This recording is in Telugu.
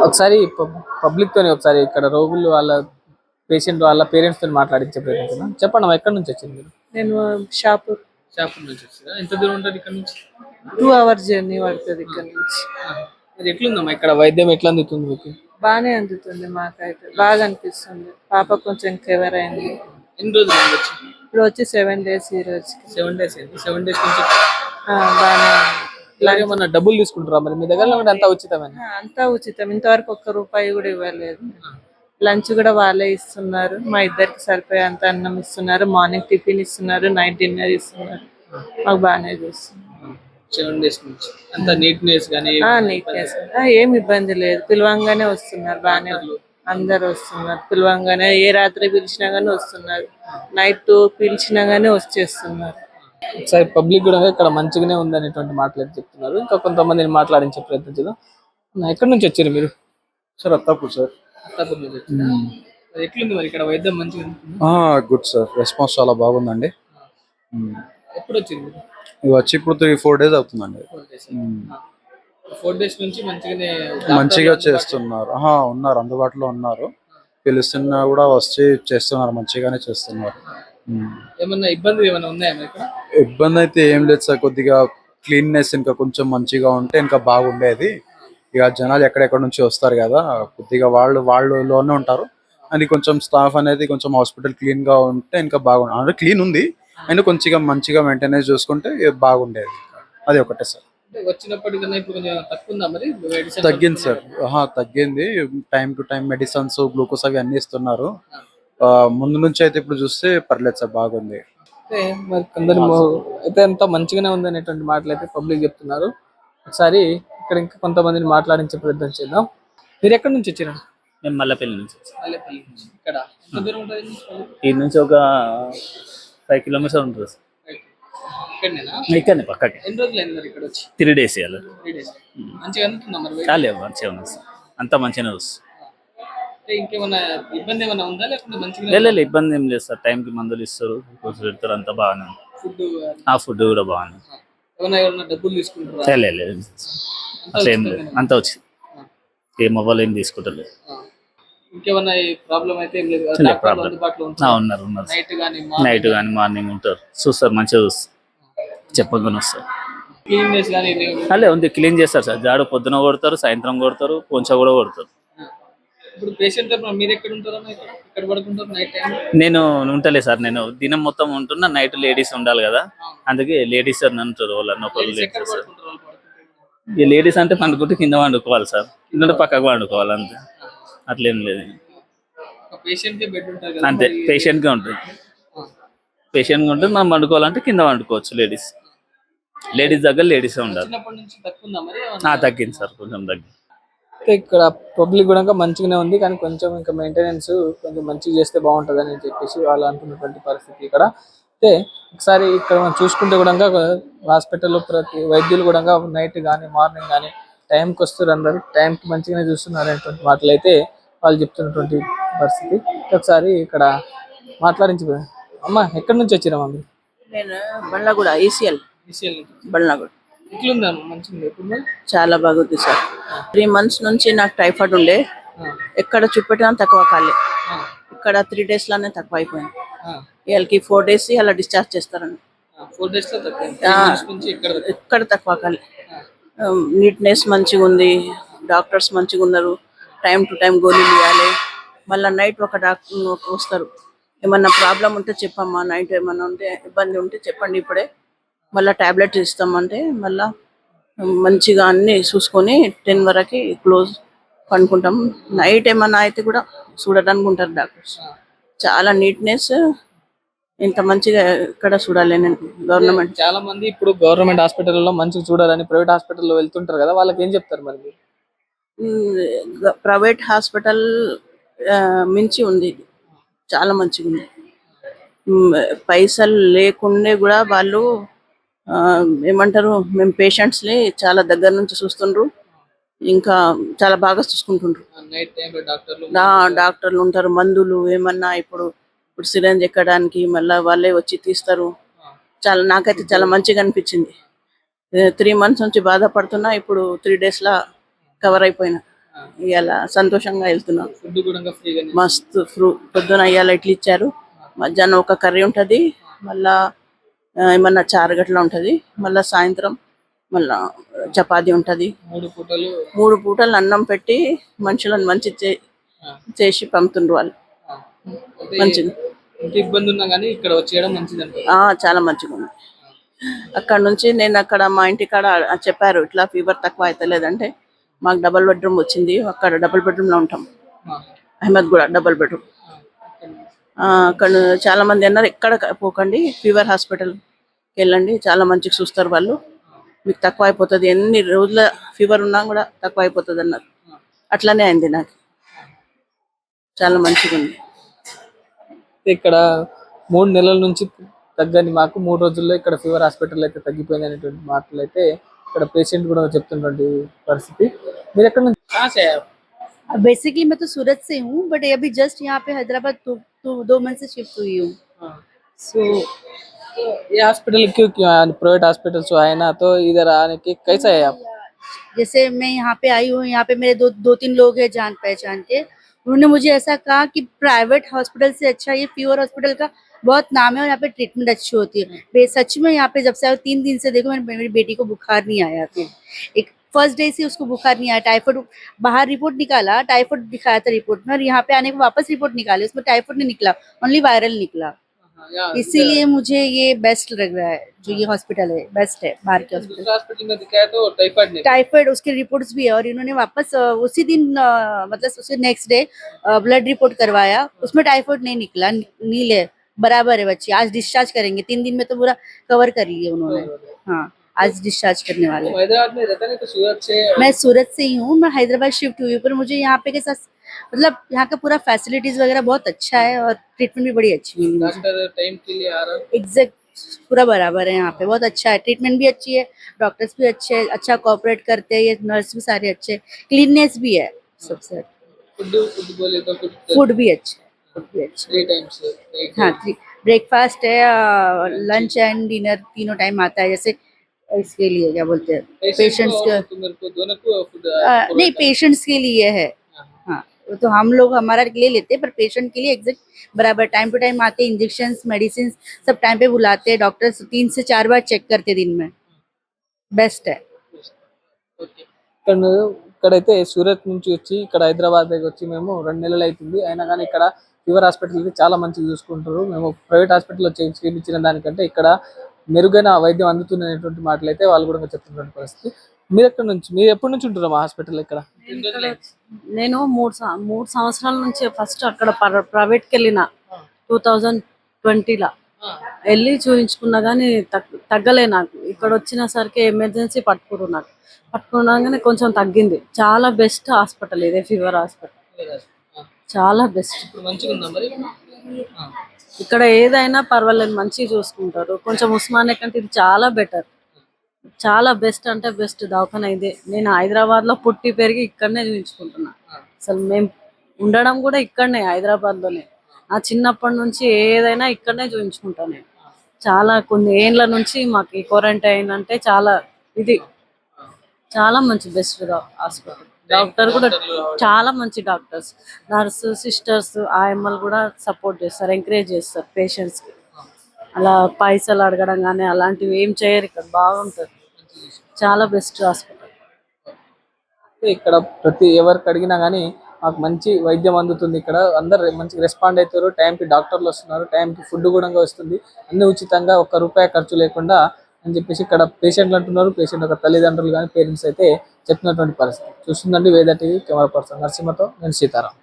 ఒకసారి పబ్లిక్ తోని ఒకసారి ఇక్కడ రోగులు వాళ్ళ పేషెంట్ వాళ్ళ పేరెంట్స్ తోని మాట్లాడించే ప్రయత్నించిన. చెప్పండి అమ్మా, ఎక్కడి నుంచి వచ్చింది మీరు? నేను షాపూర్. షాపూర్ నుంచి వచ్చిందా? ఎంత దూరం ఉంటుంది ఇక్కడ నుంచి? 2 hours జర్నీ పడుతుంది ఇక్కడ నుంచి. అది ఎట్లుందమ్మా ఇక్కడ వైద్యం ఎట్లా అందుతుంది మీకు? బాగానే అందుతుంది, మాకైతే బాగా అనిపిస్తుంది. పాప కొంచెం క్లియర్ అయింది. ఎన్ని రోజులు అయింది వచ్చి? ఇప్పుడు వచ్చి 7 days ఈ రోజుకి. 7 days అయింది. 7 days నుంచి బాగానే ఉంది. ఇలాగే మన డబ్బులు తీసుకుంటారా మరి మీ దగ్గర? అంతా ఉచితమని? అంతా ఉచితం, ఇంతవరకు 1 రూపాయి కూడా ఇవ్వలేదు. లంచ్ కూడా వాళ్ళే ఇస్తున్నారు, మా ఇద్దరికి సరిపోయే అంత అన్నం ఇస్తున్నారు, మార్నింగ్ టిఫిన్ ఇస్తున్నారు, నైట్ డిన్నర్ ఇస్తున్నారు. మాకు బాగానే చూస్తున్నారు. 7 days నుంచి అంత నీట్నెస్ కానీ? నీట్నెస్ ఏం ఇబ్బంది లేదు, పిలవంగానే వస్తున్నారు. బాగానే అందరు వస్తున్నారు, పిలవంగానే ఏ రాత్రి పిలిచినా గానీ వస్తున్నారు, నైట్ పిలిచినా గానీ వచ్చేస్తున్నారు. ఒకసారి పబ్లిక్ కూడా ఇక్కడ మంచిగానే ఉంది అనేటువంటి మాటలు అయితే చెప్తున్నారు. ఇంకా కొంతమందిని మాట్లాడించే ప్రయత్నించదు. ఎక్కడి నుంచి వచ్చారు మీరు? Sir Attapur sir. అత్తాపూర్ నుంచి వచ్చారా? ఎట్లుంది మరి ఇక్కడ వైద్యం? మంచిగా గుడ్ సార్, రెస్పాన్స్ చాలా బాగుందండి. ఎప్పుడు వచ్చింది? ఇవి వచ్చి ఇప్పుడు 3-4 days అవుతుందండి. 4 days నుంచి మంచిగా చేస్తున్నారు. ఉన్నారు, అందుబాటులో ఉన్నారు. పిలుస్తున్నా కూడా వచ్చి చేస్తున్నారు, మంచిగానే చేస్తున్నారు. ఏమన్నా ఇబ్బంది ఏమైనా ఉన్నాయా ఇక్కడ? ఇబ్బంది అయితే ఏం లేదు సార్, కొద్దిగా క్లీన్నెస్ ఇంకా కొంచెం మంచిగా ఉంటే ఇంకా బాగుండేది. ఇక జనాలు ఎక్కడెక్కడ నుంచి వస్తారు కదా, కొద్దిగా వాళ్ళలోనే ఉంటారు. అని కొంచెం స్టాఫ్ అనేది కొంచెం హాస్పిటల్ క్లీన్ గా ఉంటే ఇంకా బాగుంది. అంటే క్లీన్ ఉంది అండ్ కొంచెం మంచిగా మెయింటెనెన్స్ చూసుకుంటే బాగుండేది. అది ఒకటే సార్. వచ్చినప్పటికన్నా ఇప్పుడు కొంచెం తక్కువ ఉందా మరి? తగ్గింది సార్, తగ్గింది. Time to time medicines, glucose అవి అన్ని ఇస్తున్నారు. ముందు నుంచి అయితే ఇప్పుడు చూస్తే పర్లేదు సార్, బాగుంది. మరి కొందరు అయితే అంతా మంచిగానే ఉంది అనేటువంటి మాటలు అయితే పబ్లిక్ చెప్తున్నారు. ఒకసారి ఇక్కడ ఇంకా కొంతమందిని మాట్లాడించే ప్రయత్నం చేద్దాం. మీరు ఎక్కడి నుంచి వచ్చారు? మేము మల్లపల్లి నుంచి. మల్లెపల్లి నుంచి. ఇక్కడ ఎంత దూరం ఉంటుంది? ఈ నుంచి ఒక 5 kilometers ఉంటుంది సార్. ఇక్కడనే పక్కకి. ఎన్ని రోజులు అయింది మరి ఇక్కడ వచ్చి? 3 days ఇవ్వాలి. 3 days. మంచిగా అందుతుందా మరి? చాలా మంచిగా ఉంది సార్, అంతా మంచిగానే వస్తుంది. ఇంకేమన్నా ఇబ్బంది ఏమైనా ఉందా లేకపోతే మంచిగా? లేదు, ఇబ్బంది ఏం లేదు సార్. టైంకి మందులు ఇస్తారు, పెడతారు, అంతా బాగానే ఉంది. ఫుడ్ కూడా బాగానే ఉంది. ఏమైనా డబ్బులు తీసుకుంటారా? లేదు, అట్లా ఏం లేదు, అంతా వచ్చింది. ఏం అవ్వాలి, ఏం తీసుకుంటలేదు. ఇంకేమన్నా ప్రాబ్లం అయితే ఏం లేదు? ఉన్నారు. నైట్ కానీ మార్నింగ్ ఉంటారు, చూస్తారు, మంచిగా చూస్తారు, చెప్పగానే వస్తారు. క్లీన్నెస్ కానీ అలే ఉంది, క్లీన్ చేస్తారు సార్. జాడు పొద్దున కొడతారు, సాయంత్రం కొడతారు, కొంచెం కూడా కొడతారు. ఇప్పుడు పేషెంట్ మీరు ఎక్కడ ఉంటారా? ఇక్కడ పడుకుంటారు నైట్ టైం? నేను ఉంటలే సార్, నేను దినం మొత్తం ఉంటున్నా. నైట్ లేడీస్ ఉండాలి కదా, అందుకే లేడీస్ సార్ అంటారు. ఈ లేడీస్ అంటే పండుకుంటే కింద వండుకోవాలి సార్, కింద పక్కకు వండుకోవాలి, అంతే. అట్లేం లేదు, అంతే. పేషెంట్ గా ఉంటుంది, మనం వండుకోవాలంటే కింద వండుకోవచ్చు. లేడీస్ దగ్గర లేడీసే ఉండాలి. తగ్గింది సార్, కొంచెం తగ్గింది. ఇక్కడ పబ్లిక్ కూడా మంచిగానే ఉంది, కానీ కొంచెం ఇంకా మెయింటెనెన్స్ కొంచెం మంచిగా చేస్తే బాగుంటుంది అని చెప్పేసి వాళ్ళు అంటున్నటువంటి పరిస్థితి ఇక్కడ. అయితే ఒకసారి ఇక్కడ మనం చూసుకుంటే కూడా హాస్పిటల్లో ప్రతి వైద్యులు కూడా నైట్ కానీ మార్నింగ్ కానీ టైంకి వస్తారు, అందరు టైంకి మంచిగానే చూస్తున్నారు అనేటువంటి మాటలు అయితే వాళ్ళు చెప్తున్నటువంటి పరిస్థితి. ఒకసారి ఇక్కడ మాట్లాడించి. అమ్మ, ఎక్కడి నుంచి వచ్చిరమ్మా మీరు? నేను బండ్లగూడ, ఈసీఎల్ బండ్లగూడ. చాలా బాగుంది సార్. 3 months నుంచి నాకు టైఫాయిడ్ ఉండే, ఎక్కడ చూపెట్టినా తక్కువ కాలే. ఇక్కడ 3 days లోనే తక్కువ అయిపోయింది. వీళ్ళకి 4 days అలా డిశ్చార్జ్ చేస్తారండి. 4 days లో ఎక్కడ తక్కువ కాలే. నీట్నెస్ మంచిగా ఉంది, డాక్టర్స్ మంచిగా ఉన్నారు, టైం టు టైం గోళీలు ఇవ్వాలి. మళ్ళీ నైట్ ఒక డాక్టర్ వస్తారు, ఏమన్నా ప్రాబ్లం ఉంటే చెప్పమ్మా, నైట్ ఏమన్నా ఉంటే ఇబ్బంది ఉంటే చెప్పండి, ఇప్పుడే మళ్ళీ టాబ్లెట్ ఇస్తామంటే మళ్ళీ మంచిగా అన్నీ చూసుకొని 10 వరకు క్లోజ్ పండుకుంటాం. నైట్ ఏమన్నా అయితే కూడా చూడడానికి ఉంటారు డాక్టర్స్. చాలా నీట్నెస్, ఇంత మంచిగా ఇక్కడ చూడాలేనండి. గవర్నమెంట్ చాలా మంది ఇప్పుడు గవర్నమెంట్ హాస్పిటల్లో మంచిగా చూడాలని ప్రైవేట్ హాస్పిటల్లో వెళ్తుంటారు కదా, వాళ్ళకి ఏం చెప్తారు మరి? ప్రైవేట్ హాస్పిటల్ మించి ఉంది, చాలా మంచిగా ఉంది. పైసలు లేకుండా కూడా వాళ్ళు ఏమంటారు, మేము పేషెంట్స్ని చాలా దగ్గర నుంచి చూస్తుండ్రు, ఇంకా చాలా బాగా చూసుకుంటుండ్రు. డాక్టర్లు ఉంటారు, మందులు ఏమన్నా ఇప్పుడు సిరంజ్ ఎక్కడానికి మళ్ళీ వాళ్ళే వచ్చి తీస్తారు. చాలా నాకైతే చాలా మంచిగా అనిపించింది. 3 months నుంచి బాధపడుతున్నా, ఇప్పుడు 3 days లా కవర్ అయిపోయినా. ఇవాళ సంతోషంగా వెళ్తున్నాం. ఫుడ్ కూడా ఫ్రీగా. మస్తు పొద్దున ఇవాళ ఇడ్లీ ఇచ్చారు, మధ్యాహ్నం ఒక కర్రీ ఉంటుంది, మళ్ళా ఏమన్నా చారు గట్ల ఉంటుంది, మళ్ళా సాయంత్రం మళ్ళా చపాతీ ఉంటుంది. 3 పూటలు అన్నం పెట్టి మనుషులను మంచి చేసి పంపుతుండ్రు వాళ్ళు. మంచిది. ఎంత ఇబ్బంది ఉన్నా కానీ ఇక్కడ వచ్చేయడం మంచిది. చాలా మంచిగా ఉంది. అక్కడ నుంచి నేను అక్కడ మా ఇంటి కాడ చెప్పారు ఇట్లా ఫీవర్ తక్కువ అవుతలేదంటే మాకు డబుల్ బెడ్రూమ్ వచ్చింది. అక్కడ డబుల్ బెడ్రూమ్లో ఉంటాం, అహ్మద్ కూడా డబుల్ బెడ్రూమ్. అక్కడ చాలా మంది అన్నారు ఎక్కడ పోకండి, ఫీవర్ హాస్పిటల్కి వెళ్ళండి, చాలా మంచిగా చూస్తారు వాళ్ళు, మీకు తక్కువ అయిపోతుంది, ఎన్ని రోజుల ఫీవర్ ఉన్నా కూడా తక్కువ అయిపోతుంది అన్నారు. అట్లానే అయింది నాకు, చాలా మంచిగా ఉంది. ఇక్కడ 3 నెలల నుంచి తగ్గని మాకు 3 రోజుల్లో ఇక్కడ ఫీవర్ హాస్పిటల్ అయితే తగ్గిపోయింది అనేటువంటి మాటలు అయితే ఇక్కడ పేషెంట్ కూడా చెప్తున్నటువంటి పరిస్థితి. మీరు ఎక్కడ నుంచి? बेसिकली मैं तो सूरत से हूँ, बट अभी जस्ट यहाँ पे हैदराबाद 2 मंथ से शिफ्ट हुई हूँ. सो ये हॉस्पिटल क्यों प्राइवेट हॉस्पिटल से आए ना, तो इधर आने के कैसा है आप? जैसे मैं यहाँ पे आई हूँ, यहाँ पे मेरे 2-3 लोग हैं जान पहचान के, उन्होंने मुझे ऐसा कहा कि प्राइवेट हॉस्पिटल से अच्छा ये फीवर हॉस्पिटल का बहुत नाम है और यहाँ पे ट्रीटमेंट अच्छी होती है. सच में यहाँ पे जब से 3 दिन से देखो मेरी बेटी को बुखार नहीं आया था. एक फर्स्ट डे से उसको बुखार नहीं आया. टाइफाइड बाहर रिपोर्ट निकाला, टाइफाइड दिखाया था रिपोर्ट में, और यहाँ पे आने के वापस रिपोर्ट निकाली, उसमें टाइफाइड नहीं निकला, ओनली वायरल निकला. इसीलिए मुझे ये बेस्ट लग रहा है, जो ये हॉस्पिटल है बेस्ट है बाहर के हॉस्पिटल. हॉस्पिटल में दिखाया तो टाइफाइड उसके रिपोर्ट्स भी है, और इन्होंने वापस उसी दिन मतलब उसके नेक्स्ट डे ब्लड रिपोर्ट करवाया, उसमें टाइफाइड नहीं निकला, नील है, बराबर है बच्ची. आज डिस्चार्ज करेंगे, 3 दिन में तो पूरा कवर कर लिए उन्होंने. हाँ, आज डिस्चार्ज करने वाले. हैदराबाद में रहता नहीं तो सूरत से? मैं सूरत से ही हूँ, मैं हैदराबाद शिफ्ट हुई हूँ, पर मुझे यहाँ पे के साथ मतलब यहाँ का पूरा फैसिलिटीज वगैरह बहुत अच्छा है और ट्रीटमेंट भी बड़ी अच्छी है. डॉक्टर टाइम के लिए आ रहा है? एग्जैक्ट पूरा बराबर है, यहाँ पे बहुत अच्छा है, ट्रीटमेंट भी अच्छी है, डॉक्टर्स भी अच्छे हैं, अच्छा कोऑपरेट करते हैं, ये नर्स भी सारे अच्छे, क्लीननेस भी है सबसे. फूड बोले तो फूड भी अच्छा है, फूड भी अच्छा. 3 टाइम्स? हाँ, 3 ब्रेकफास्ट है, लंच एंड डिनर तीनों टाइम आता है. जैसे इसके लिए क्या बोलते हैं पेशेंट्स का, मेरे को दोनों को फूड नहीं पेशेंट्स के लिए है. हाँ, तो हम लोग हमारा ले लेते हैं, पर पेशेंट के लिए एग्जैक्ट बराबर टाइम टू टाइम आते हैं, इंजेक्शन मेडिसिन सब टाइम पे बुलाते हैं, डॉक्टर्स 3 से 4 बार चेक करते दिन में. बेस्ट है. ఇక్కడైతే సూరత్ నుంచి వచ్చి ఇక్కడ హైదరాబాద్ దగ్గర వచ్చి మేము 2 నెలలు అవుతుంది, అయినా కానీ ఇక్కడ ఫీవర్ హాస్పిటల్కి చాలా మంచిగా చూసుకుంటారు. మేము ప్రైవేట్ హాస్పిటల్లో చేయించిన దానికంటే ఇక్కడ మెరుగైన వైద్యం అందుతున్నటువంటి మాటలు అయితే వాళ్ళు కూడా చెప్తున్నటువంటి పరిస్థితి. మీరు ఎక్కడి నుంచి, మీరు ఎప్పటి నుంచి ఉంటున్నారు మా హాస్పిటల్ ఇక్కడ? నేను 3 సంవత్సరాల నుంచి ఫస్ట్ అక్కడ ప్రైవేట్కి వెళ్ళిన 2020లో వెళ్ళి చూపించుకున్నా కానీ తగ్గలే నాకు. ఇక్కడ వచ్చిన సరికి ఎమర్జెన్సీ పట్టుకున్నాగానే కొంచెం తగ్గింది. చాలా బెస్ట్ హాస్పిటల్ ఇదే, ఫీవర్ హాస్పిటల్ చాలా బెస్ట్. ఇక్కడ ఏదైనా పర్వాలేదు, మంచిగా చూసుకుంటారు. కొంచెం ఉస్మానియా కంటే ఇది చాలా బెటర్, చాలా బెస్ట్ అంటే బెస్ట్ దవాఖానా ఇదే. నేను హైదరాబాద్ లో పుట్టి పెరిగి ఇక్కడనే చూపించుకుంటున్నా. అసలు మేము ఉండడం కూడా ఇక్కడనే హైదరాబాద్ లోనే. నా చిన్నప్పటి నుంచి ఏదైనా ఇక్కడనే చూపించుకుంటాను. చాలా కొన్ని ఏళ్ళ నుంచి మాకు ఈ క్వారంటైన్ అంటే చాలా ఇది, చాలా మంచి బెస్ట్ హాస్పిటల్. డాక్టర్ కూడా చాలా మంచి డాక్టర్స్, నర్సు, సిస్టర్స్, ఆయమ్మలు కూడా సపోర్ట్ చేస్తారు, ఎంకరేజ్ చేస్తారు పేషెంట్స్ కి. అలా పైసలు అడగడం కానీ అలాంటివి ఏం చేయరు. ఇక్కడ బాగుంటుంది, చాలా బెస్ట్ హాస్పిటల్. ఇక్కడ ప్రతి ఎవరికి అడిగినా కానీ మాకు మంచి వైద్యం అందుతుంది. ఇక్కడ అందరు మంచిగా రెస్పాండ్ అవుతారు, టైంకి డాక్టర్లు వస్తున్నారు, టైంకి ఫుడ్ కూడా వస్తుంది, అన్ని ఉచితంగా, 1 రూపాయి ఖర్చు లేకుండా అని చెప్పేసి ఇక్కడ పేషెంట్లు అంటున్నారు. పేషెంట్ యొక్క తల్లిదండ్రులు కానీ పేరెంట్స్ అయితే చెప్తున్నటువంటి పరిస్థితి. చూస్తుందండి వేద టీవీ, కెమెరా పర్సన్ నరసింహతో నేను సీతారాం.